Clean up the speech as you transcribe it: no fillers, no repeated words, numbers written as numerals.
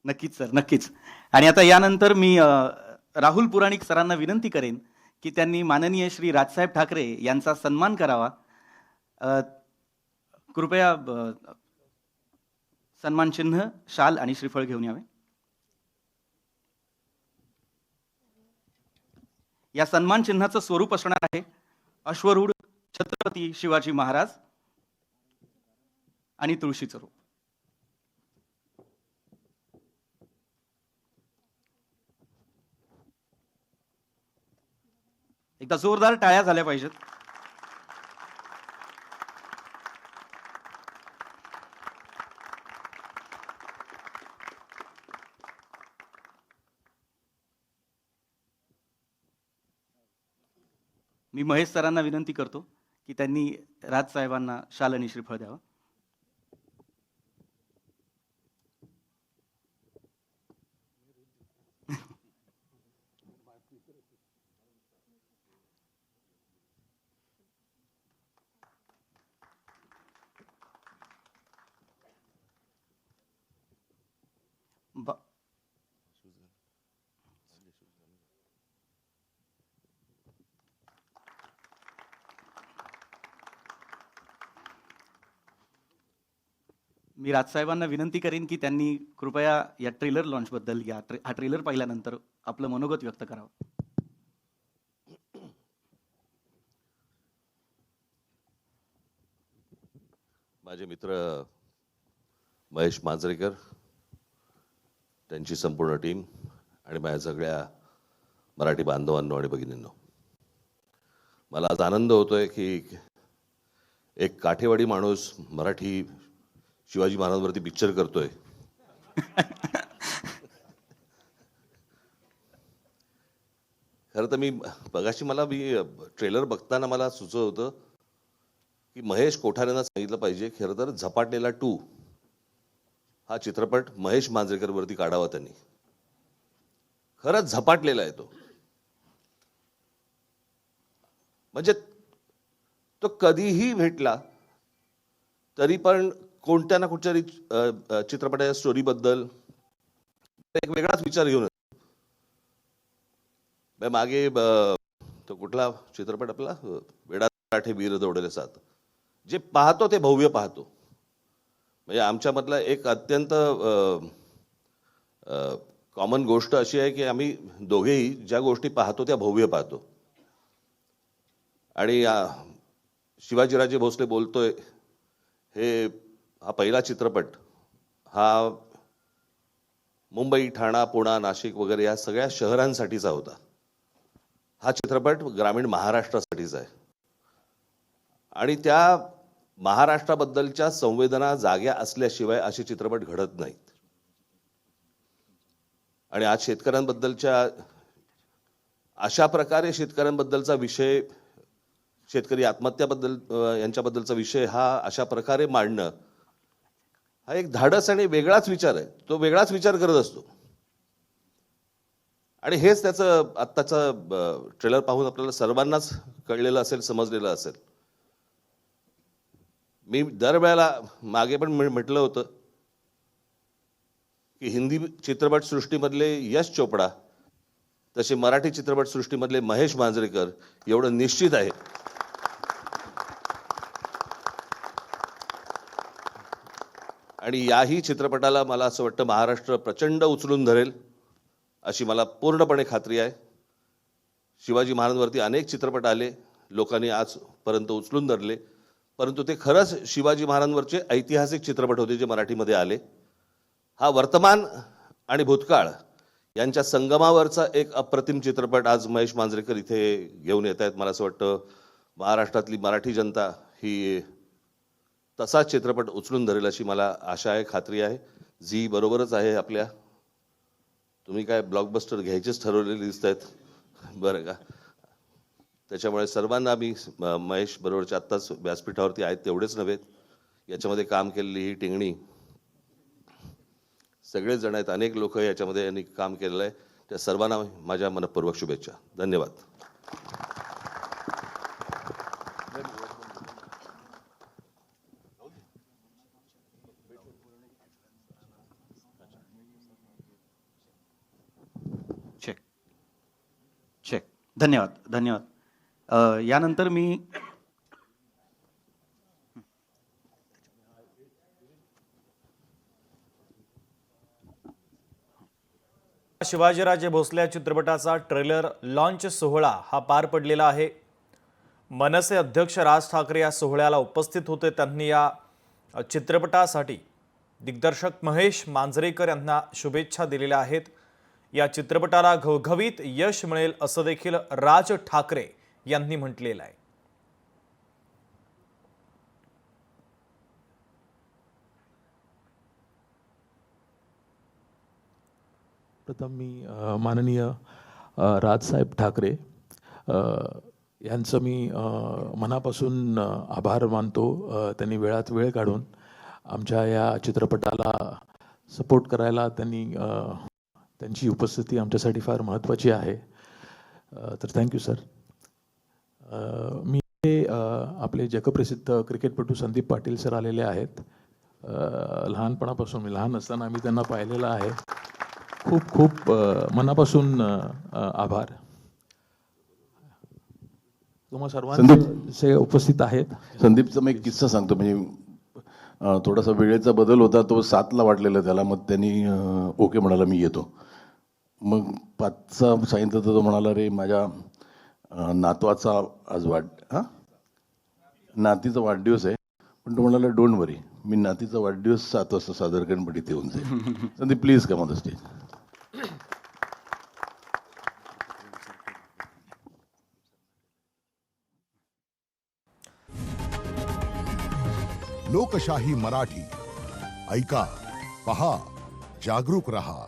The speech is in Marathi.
नक्कीच सर, नक्कीच. आणि आता यानंतर मी राहुल पुराणिक सरांना विनंती करेन, की त्यांनी माननीय श्री राजसाहेब ठाकरे यांचा सन्मान करावा. अ, कृपया सन्मान चिन्ह, शाल आणि श्रीफळ घेऊन यावे. या सन्मान चिन्हाचं स्वरूप असणार आहे अश्वरूढ छत्रपती शिवाजी महाराज आणि तुळशीचं रूप. एकदा जोरदार टाळ्या झाल्या पाहिजेत. मी महेश सरांना विनंती करतो की त्यांनी राजसाहेबांना शाल आणि श्रीफळ द्यावं. ब- मी राजसाहेबांना विनंती करेन की त्यांनी कृपया या ट्रेलर लॉन्चबद्दल हा ट्रेलर पाहिल्यानंतर आपलं मनोगत व्यक्त करावं. माझे मित्र महेश मांजरेकर, त्यांची संपूर्ण टीम आणि माझ्या सगळ्या मराठी बांधवांनो आणि भगिनींनो, मला आज आनंद होतोय की एक काठेवाडी माणूस मराठी शिवाजी महाराजांवरती पिक्चर करतोय. खरं तर मी ट्रेलर बघताना मला सुचत होतं की महेश कोठारेंना सांगितलं पाहिजे खरं तर झपाटलेला 2 हा चित्रपट महेश मांजरेकर वरती काढावा त्यांनी. खरंच झपाटलेला आहे तो. म्हणजे तो कधीही भेटला तरी पण कोणत्या ना कुठच्या चित्रपटाच्या स्टोरीबद्दल एक वेगळाच विचार घेऊन येतो. मागे तो कुठला चित्रपट आपला वेडा मराठे वीर दौडले साथ, जे पाहतो ते भव्य पाहतो. म्हणजे आमच्यामधला एक अत्यंत कॉमन गोष्ट अशी आहे की आम्ही दोघेही ज्या गोष्टी पाहतो त्या भव्य पाहतो. आणि शिवाजीराजे भोसले बोलतोय हा पहिला चित्रपट हा मुंबई, ठाणा, पुणा, नाशिक वगैरे या सगळ्या शहरांसाठीचा होता. हा चित्रपट ग्रामीण महाराष्ट्रासाठीचा आहे. आणि त्या महाराष्ट्राबद्दलच्या संवेदना जाग्या असल्याशिवाय असे चित्रपट घडत नाहीत. आणि आज शेतकऱ्यांबद्दलच्या अशा प्रकारे शेतकऱ्यांबद्दलचा विषय, शेतकरी आत्महत्याबद्दल यांच्याबद्दलचा विषय हा अशा प्रकारे मांडणं हा एक धाडस आणि वेगळाच विचार आहे. तो वेगळाच विचार करत असतो. आणि हेच त्याचं आत्ताचं ट्रेलर पाहून आपल्याला सर्वांनाच कळलेलं असेल, समजलेलं असेल. मी दरवेळेला मागे पण म्हटलं होतं की हिंदी चित्रपट सृष्टीमधले यश चोपडा तसे मराठी चित्रपट सृष्टीमधले महेश मांजरेकर एवढं निश्चित आहे. आणि याही चित्रपटाला मला असं वाटतं महाराष्ट्र प्रचंड उचलून धरेल अशी मला पूर्णपणे खात्री आहे. शिवाजी महाराजांवरती अनेक चित्रपट आले, लोकांनी आजपर्यंत उचलून धरले, परंतु ते खरंच शिवाजी महाराजांवरचे ऐतिहासिक चित्रपट होते जे मराठीमध्ये आले. हा वर्तमान आणि भूतकाळ यांच्या संगमावरचा एक अप्रतिम चित्रपट आज महेश मांजरेकर इथे घेऊन येत आहेत. मला असं वाटतं महाराष्ट्रातली मराठी जनता ही तसाच चित्रपट उचलून धरेल अशी मला आशा आहे, खात्री आहे. झी बरोबरच आहे आपल्या. तुम्ही काय ब्लॉकबस्टर घ्यायचेच ठरवलेले दिसत आहेत बरं का. त्याच्यामुळे सर्वांना मी महेश बरोबरचे आत्ताच व्यासपीठावरती आहेत तेवढेच नव्हे, याच्यामध्ये काम केलेली ही टिंगणी सगळेच जण आहेत, अनेक लोक याच्यामध्ये यांनी काम केलेलं आहे. त्या सर्वांना माझ्या मनपूर्वक शुभेच्छा. धन्यवाद. धन्यवाद धन्यवाद. यानंतर मी शिवाजीराजे भोसले या चित्रपटाचा ट्रेलर लॉन्च सोहळा हा पार पडलेला आहे. मनसे अध्यक्ष राज ठाकरे या सोहळ्याला उपस्थित होते. त्यांनी या चित्रपटासाठी दिग्दर्शक महेश मांजरेकर यांना शुभेच्छा दिलेल्या आहेत. या चित्रपटाला घवघवीत यश मिळेल असं देखील राज ठाकरे यांनी म्हटलेलं आहे. प्रथम मी माननीय राजसाहेब ठाकरे यांचं मी मनापासून आभार मानतो. त्यांनी वेळात वेळ काढून आमच्या या चित्रपटाला सपोर्ट करायला त्यांची उपस्थिती आमच्यासाठी फार महत्त्वाची आहे. तर थँक्यू सर. मी आपले जगप्रसिद्ध क्रिकेटपटू संदीप पाटील सर आलेले आहेत. लहानपणापासून मी लहान असताना आम्ही त्यांना पाहिलेलं आहे. खूप खूप मनापासून आभार. तुम्हा सर्वांचे उपस्थित आहेत. संदीपचा मी एक किस्सा सांगतो. म्हणजे थोडासा वेळेचा बदल होता. तो 7ला वाटलेला त्याला. मग त्यांनी ओके म्हणाला मी येतो. मग 5चा सांगितलं तर तो म्हणाला रे माझ्या नातवाचा आज नातीचा वाढदिवस आहे. पण तो म्हणाला डोंट वरी, मी नातीचा वाढदिवस 7 वाजता सादर करेन, पण इथे येऊन जाईल. Sandeep please come on the stage. लोकशाही मराठी ऐका, पहा, जागरूक रहा.